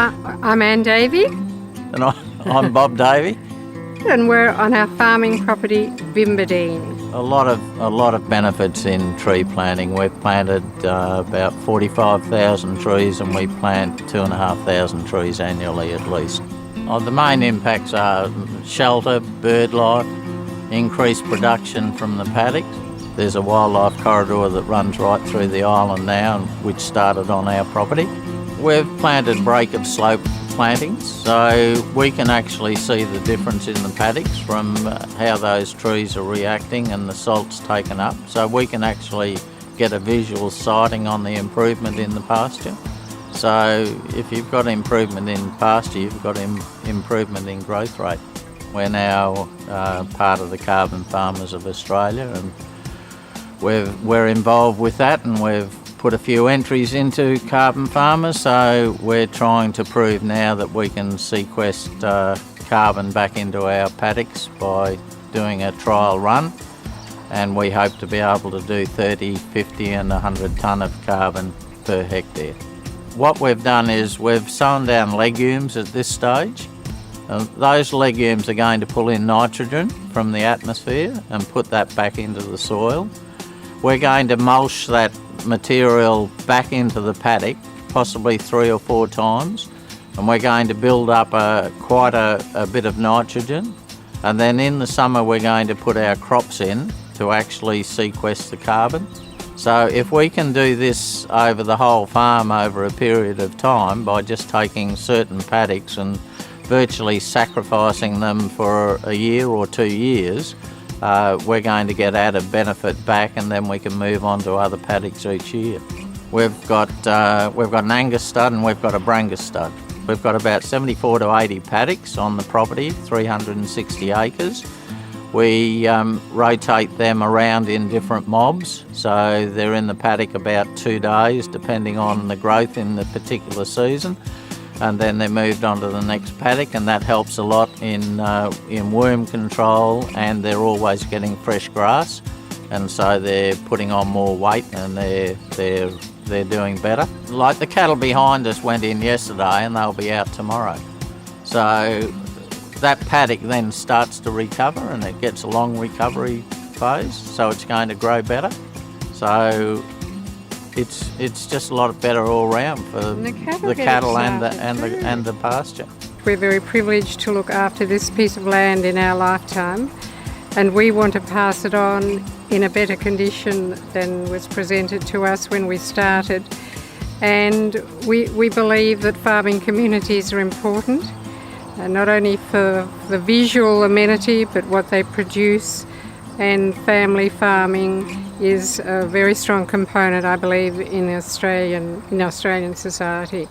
I'm Anne Davey. And I'm Bob Davey. And we're on our farming property, Bimbadeen. A lot of benefits in tree planting. We've planted about 45,000 trees, and we plant 2,500 trees annually at least. The main impacts are shelter, bird life, increased production from the paddocks. There's a wildlife corridor that runs right through the island now, which started on our property. We've planted break of slope plantings, so we can actually see the difference in the paddocks from how those trees are reacting and the salt's taken up. So we can actually get a visual sighting on the improvement in the pasture. So if you've got improvement in pasture, you've got improvement in growth rate. We're now part of the Carbon Farmers of Australia, and we're involved with that, and we've put a few entries into Carbon Farmers, so we're trying to prove now that we can sequester carbon back into our paddocks by doing a trial run, and we hope to be able to do 30, 50 and 100 tonne of carbon per hectare. What we've done is we've sown down legumes at this stage. Those legumes are going to pull in nitrogen from the atmosphere and put that back into the soil. We're going to mulch that material back into the paddock, possibly 3 or 4 times, and we're going to build up quite a bit of nitrogen, and then in the summer we're going to put our crops in to actually sequester carbon. So if we can do this over the whole farm over a period of time by just taking certain paddocks and virtually sacrificing them for a year or 2 years, we're going to get added benefit back, and then we can move on to other paddocks each year. We've got an Angus stud and we've got a Brangus stud. We've got about 74 to 80 paddocks on the property, 360 acres. We rotate them around in different mobs, so they're in the paddock about 2 days depending on the growth in the particular season, and then they're moved on to the next paddock, and that helps a lot in worm control, and they're always getting fresh grass, and so they're putting on more weight and they're doing better. Like the cattle behind us went in yesterday and they'll be out tomorrow. So that paddock then starts to recover, and it gets a long recovery phase, so it's going to grow better. So it's just a lot better all round for the cattle and the pasture. We're very privileged to look after this piece of land in our lifetime, and we want to pass it on in a better condition than was presented to us when we started. And we believe that farming communities are important, not only for the visual amenity but what they produce, and family farming is a very strong component, I believe, in Australian society.